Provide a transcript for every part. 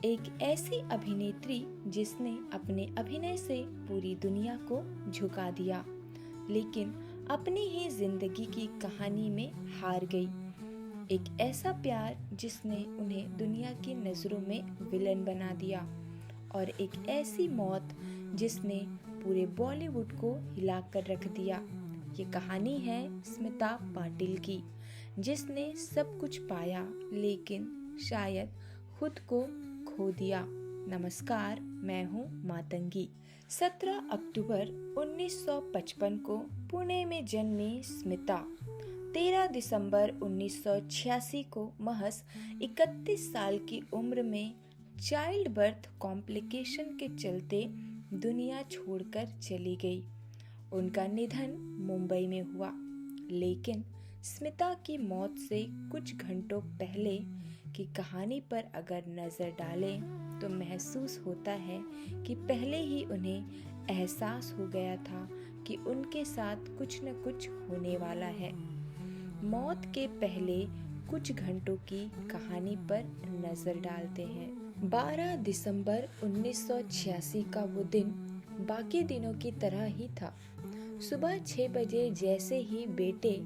एक ऐसी अभिनेत्री जिसने अपने अभिनय से पूरी दुनिया को झुका दिया, लेकिन अपनी ही जिंदगी की कहानी में हार गई। एक ऐसा प्यार जिसने उन्हें दुनिया की नज़रों में विलन बना दिया, और एक ऐसी मौत जिसने पूरे बॉलीवुड को हिलाकर रख दिया। ये कहानी है स्मिता पाटिल की, जिसने सब कुछ पाया लेकिन शायद खुद को खो दिया। नमस्कार, मैं हूँ मातंगी। 17 अक्टूबर 1955 को पुणे में जन्मी स्मिता 13 दिसंबर 1986 को महज 31 साल की उम्र में चाइल्ड बर्थ कॉम्प्लिकेशन के चलते दुनिया छोड़कर चली गई। उनका निधन मुंबई में हुआ, लेकिन स्मिता की मौत से कुछ घंटों पहले की कहानी पर अगर नज़र डालें तो महसूस होता है कि पहले ही उन्हें एहसास हो गया था कि उनके साथ कुछ न कुछ होने वाला है। मौत के पहले कुछ घंटों की कहानी पर नज़र डालते हैं। 12 दिसंबर 1986 का वो दिन बाकी दिनों की तरह ही था। सुबह 6 बजे जैसे ही बेटे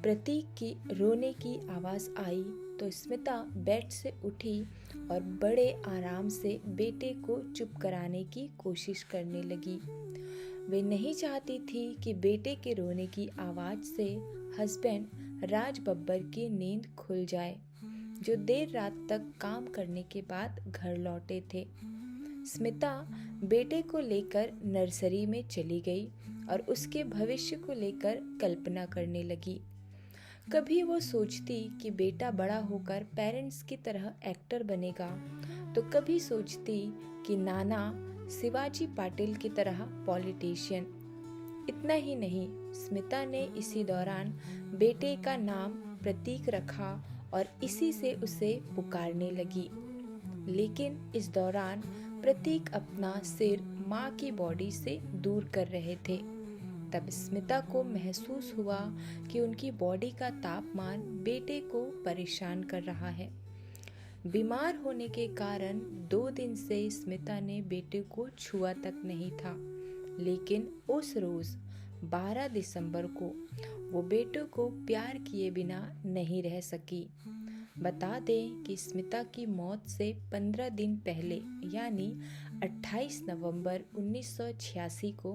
प्रतीक की रोने की आवाज़ आई तो स्मिता बेड से उठी और बड़े आराम से बेटे को चुप कराने की कोशिश करने लगी। वे नहीं चाहती थी कि बेटे के रोने की आवाज़ से हस्बैंड राज बब्बर की नींद खुल जाए, जो देर रात तक काम करने के बाद घर लौटे थे। स्मिता बेटे को लेकर नर्सरी में चली गई और उसके भविष्य को लेकर कल्पना करने लगी। कभी वो सोचती कि बेटा बड़ा होकर पेरेंट्स की तरह एक्टर बनेगा, तो कभी सोचती कि नाना शिवाजी पाटिल की तरह पॉलिटिशियन। इतना ही नहीं, स्मिता ने इसी दौरान बेटे का नाम प्रतीक रखा और इसी से उसे पुकारने लगी। लेकिन इस दौरान प्रतीक अपना सिर माँ की बॉडी से दूर कर रहे थे। तब स्मिता को महसूस हुआ कि उनकी बॉडी का तापमान बेटे को परेशान कर रहा है। बीमार होने के कारण 2 दिन से स्मिता ने बेटे को छुआ तक नहीं था, लेकिन उस रोज 12 दिसंबर को वो बेटे को प्यार किए बिना नहीं रह सकी। बता दें कि स्मिता की मौत से 15 दिन पहले यानी 28 नवंबर 1986 को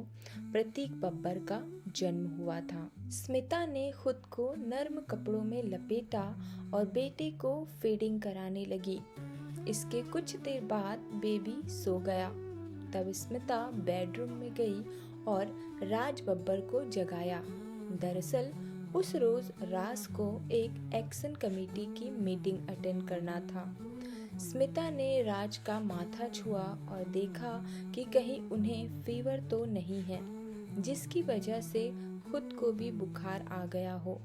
प्रतीक बब्बर का जन्म हुआ था। स्मिता ने खुद को नर्म कपड़ों में लपेटा और बेटे को फीडिंग कराने लगी। इसके कुछ देर बाद बेबी सो गया। तब स्मिता बेडरूम में गई और राज बब्बर को जगाया। दरअसल उस रोज राज को एक एक्शन कमेटी की मीटिंग अटेंड करना था। स्मिता ने राज का माथा छुआ और देखा कि कहीं उन्हें फीवर तो नहीं है, जिसकी वजह से खुद को भी बुखार आ गया हो।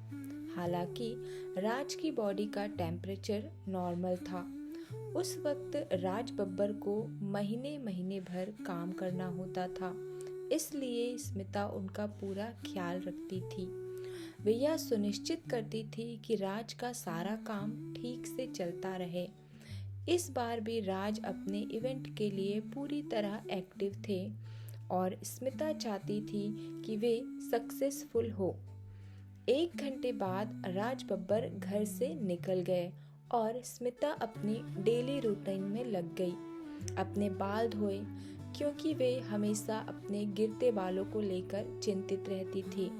हालांकि राज की बॉडी का टेम्परेचर नॉर्मल था। उस वक्त राज बब्बर को महीने भर काम करना होता था, इसलिए स्मिता उनका पूरा ख्याल रखती थी। वे यह सुनिश्चित करती थी कि राज का सारा काम ठीक से चलता रहे। इस बार भी राज अपने इवेंट के लिए पूरी तरह एक्टिव थे और स्मिता चाहती थी कि वे सक्सेसफुल हो। 1 घंटे बाद राज बब्बर घर से निकल गए और स्मिता अपनी डेली रूटीन में लग गई। अपने बाल धोए, क्योंकि वे हमेशा अपने गिरते बालों को लेकर चिंतित रहती थी।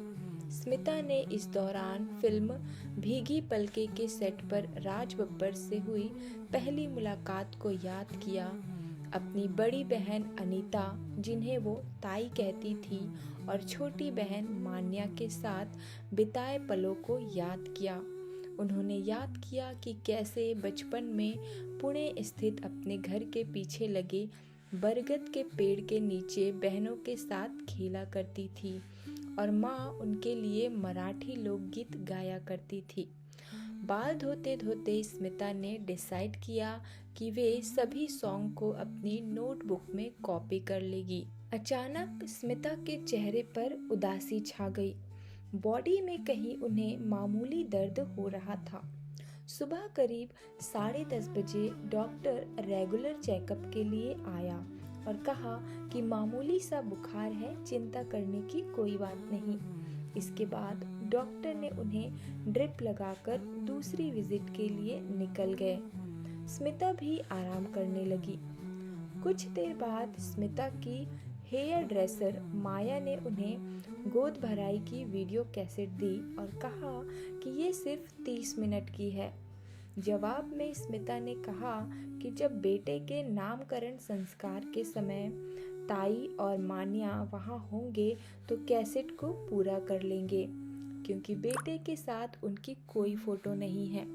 स्मिता ने इस दौरान फिल्म भीगी पलके के सेट पर राज बब्बर से हुई पहली मुलाकात को याद किया। अपनी बड़ी बहन अनीता, जिन्हें वो ताई कहती थी, और छोटी बहन मान्या के साथ बिताए पलों को याद किया। उन्होंने याद किया कि कैसे बचपन में पुणे स्थित अपने घर के पीछे लगे बरगद के पेड़ के नीचे बहनों के साथ खेला करती थी और माँ उनके लिए मराठी लोकगीत गाया करती थी। बाल धोते धोते स्मिता ने डिसाइड किया कि वे सभी सॉन्ग को अपनी नोटबुक में कॉपी कर लेगी। अचानक स्मिता के चेहरे पर उदासी छा गई। बॉडी में कहीं उन्हें मामूली दर्द हो रहा था। सुबह करीब 10:30 बजे डॉक्टर रेगुलर चेकअप के लिए आया और कहा कि मामूली सा बुखार है, चिंता करने की कोई बात नहीं। इसके बाद डॉक्टर ने उन्हें ड्रिप लगाकर दूसरी विजिट के लिए निकल गए। स्मिता भी आराम करने लगी। कुछ देर बाद स्मिता की हेयर ड्रेसर माया ने उन्हें गोद भराई की वीडियो कैसेट दी और कहा कि ये सिर्फ 30 मिनट की है। जवाब में स्मिता ने कहा कि जब बेटे के नामकरण संस्कार के समय ताई और मान्या वहाँ होंगे तो कैसेट को पूरा कर लेंगे, क्योंकि बेटे के साथ उनकी कोई फोटो नहीं है।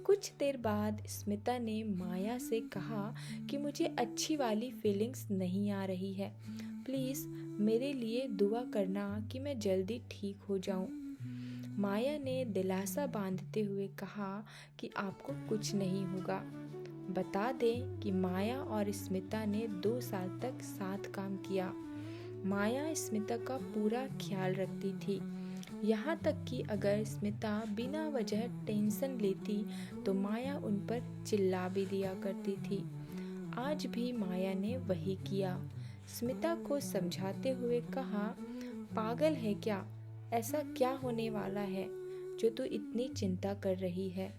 कुछ देर बाद स्मिता ने माया से कहा कि मुझे अच्छी वाली फीलिंग्स नहीं आ रही है, प्लीज़ मेरे लिए दुआ करना कि मैं जल्दी ठीक हो जाऊं। माया ने दिलासा बांधते हुए कहा कि आपको कुछ नहीं होगा। बता दें कि माया और स्मिता ने 2 साल तक साथ काम किया। माया स्मिता का पूरा ख्याल रखती थी, यहाँ तक कि अगर स्मिता बिना वजह टेंशन लेती तो माया उन पर चिल्ला भी दिया करती थी। आज भी माया ने वही किया। स्मिता को समझाते हुए कहा, पागल है क्या? ऐसा क्या होने वाला है जो तू इतनी चिंता कर रही है?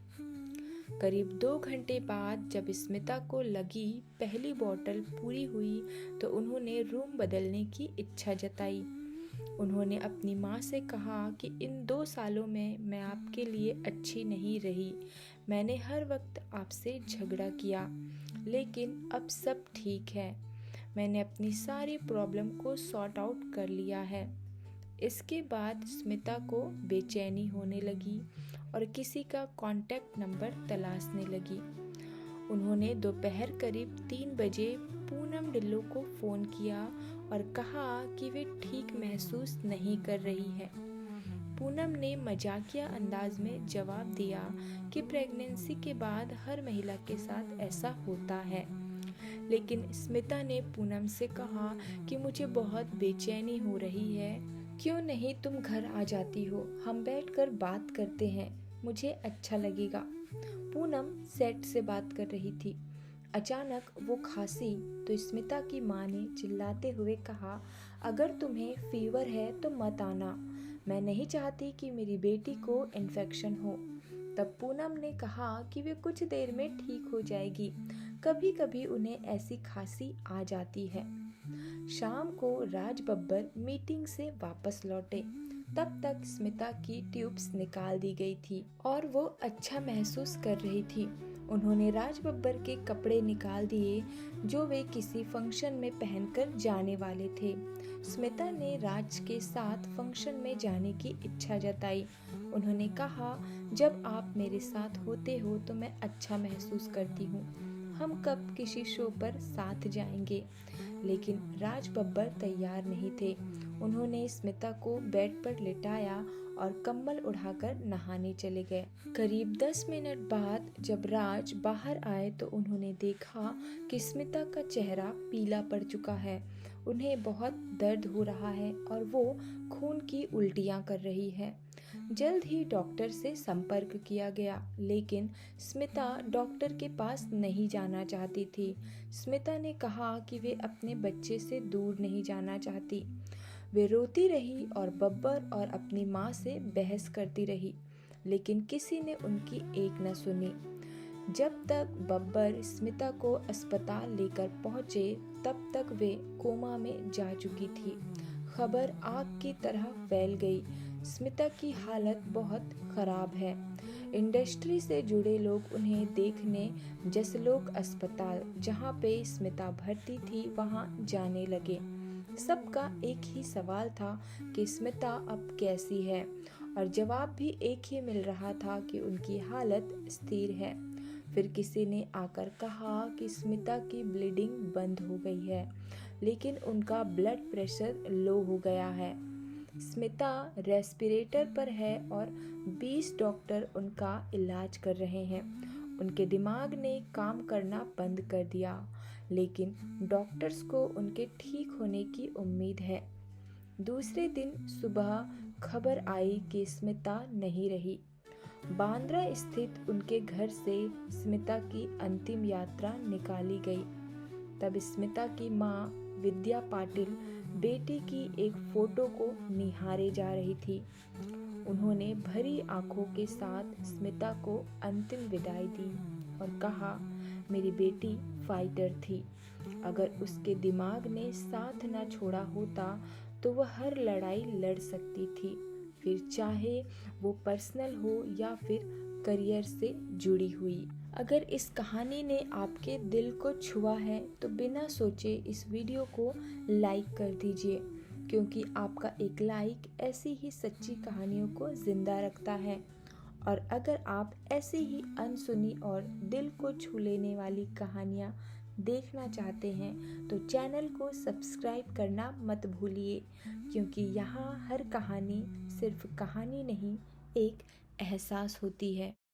करीब 2 घंटे बाद जब स्मिता को लगी पहली बोतल पूरी हुई तो उन्होंने रूम बदलने की इच्छा जताई। उन्होंने अपनी माँ से कहा कि इन 2 सालों में मैं आपके लिए अच्छी नहीं रही। मैंने हर वक्त आपसे झगड़ा किया, लेकिन अब सब ठीक है। मैंने अपनी सारी प्रॉब्लम को सॉर्ट आउट कर लिया है। इसके बाद स्मिता को बेचैनी होने लगी और किसी का कांटेक्ट नंबर तलाशने लगी। उन्होंने दोपहर करीब 3 बजे पूनम ढिल्लों को फ़ोन किया और कहा कि वे ठीक महसूस नहीं कर रही है। पूनम ने मजाकिया अंदाज में जवाब दिया कि प्रेगनेंसी के बाद हर महिला के साथ ऐसा होता है। लेकिन स्मिता ने पूनम से कहा कि मुझे बहुत बेचैनी हो रही है, क्यों नहीं तुम घर आ जाती हो, हम बैठकर बात करते हैं, मुझे अच्छा लगेगा। पूनम सेट से बात कर रही थी। अचानक वो खांसी तो स्मिता की माँ ने चिल्लाते हुए कहा, अगर तुम्हें फीवर है तो मत आना, मैं नहीं चाहती कि मेरी बेटी को इन्फेक्शन हो। तब पूनम ने कहा कि वे कुछ देर में ठीक हो जाएगी, कभी कभी उन्हें ऐसी खांसी आ जाती है। शाम को राज बब्बर मीटिंग से वापस लौटे। तब तक स्मिता की ट्यूब्स निकाल दी गई थी और वो अच्छा महसूस कर रही थी। उन्होंने राज बब्बर के कपड़े निकाल दिए जो वे किसी फंक्शन में पहनकर जाने वाले थे। स्मिता ने राज के साथ फंक्शन में जाने की इच्छा जताई। उन्होंने कहा, जब आप मेरे साथ होते हो तो मैं अच्छा महसूस करती हूँ, हम कब किसी शो पर साथ जाएंगे। लेकिन राज बब्बर तैयार नहीं थे। उन्होंने स्मिता को बेड पर लिटाया और कंबल उठाकर नहाने चले गए। करीब 10 मिनट बाद जब राज बाहर आए तो उन्होंने देखा कि स्मिता का चेहरा पीला पड़ चुका है। उन्हें बहुत दर्द हो रहा है और वो खून की उल्टियाँ कर रही है। जल्द ही डॉक्टर से संपर्क किया गया, लेकिन स्मिता डॉक्टर के पास नहीं जाना चाहती थी। स्मिता ने कहा कि वे अपने बच्चे से दूर नहीं जाना चाहती। वे रोती रही और बब्बर और अपनी माँ से बहस करती रही, लेकिन किसी ने उनकी एक न सुनी। जब तक बब्बर स्मिता को अस्पताल लेकर पहुँचे तब तक वे कोमा में जा चुकी थी। खबर आग की तरह फैल गई। स्मिता की हालत बहुत खराब है। इंडस्ट्री से जुड़े लोग उन्हें देखने जसलोक अस्पताल, जहाँ पे स्मिता भर्ती थी, वहाँ जाने लगे। सबका एक ही सवाल था कि स्मिता अब कैसी है, और जवाब भी एक ही मिल रहा था कि उनकी हालत स्थिर है। फिर किसी ने आकर कहा कि स्मिता की ब्लीडिंग बंद हो गई है, लेकिन उनका ब्लड प्रेशर लो हो गया है। स्मिता रेस्पिरेटर पर है और 20 डॉक्टर उनका इलाज कर रहे हैं। उनके दिमाग ने काम करना बंद कर दिया, लेकिन डॉक्टर्स को उनके ठीक होने की उम्मीद है। दूसरे दिन सुबह खबर आई कि स्मिता नहीं रही। बांद्रा स्थित उनके घर से स्मिता की अंतिम यात्रा निकाली गई। तब स्मिता की माँ विद्या पाटिल बेटी की एक फोटो को निहारे जा रही थी। उन्होंने भरी आंखों के साथ स्मिता को अंतिम विदाई दी और कहा, मेरी बेटी फाइटर थी। अगर उसके दिमाग ने साथ न छोड़ा होता तो वह हर लड़ाई लड़ सकती थी, फिर चाहे वो पर्सनल हो या फिर करियर से जुड़ी हुई। अगर इस कहानी ने आपके दिल को छुआ है तो बिना सोचे इस वीडियो को लाइक कर दीजिए, क्योंकि आपका एक लाइक ऐसी ही सच्ची कहानियों को जिंदा रखता है। और अगर आप ऐसी ही अनसुनी और दिल को छू लेने वाली कहानियाँ देखना चाहते हैं तो चैनल को सब्सक्राइब करना मत भूलिए, क्योंकि यहाँ हर कहानी सिर्फ कहानी नहीं, एक एहसास होती है।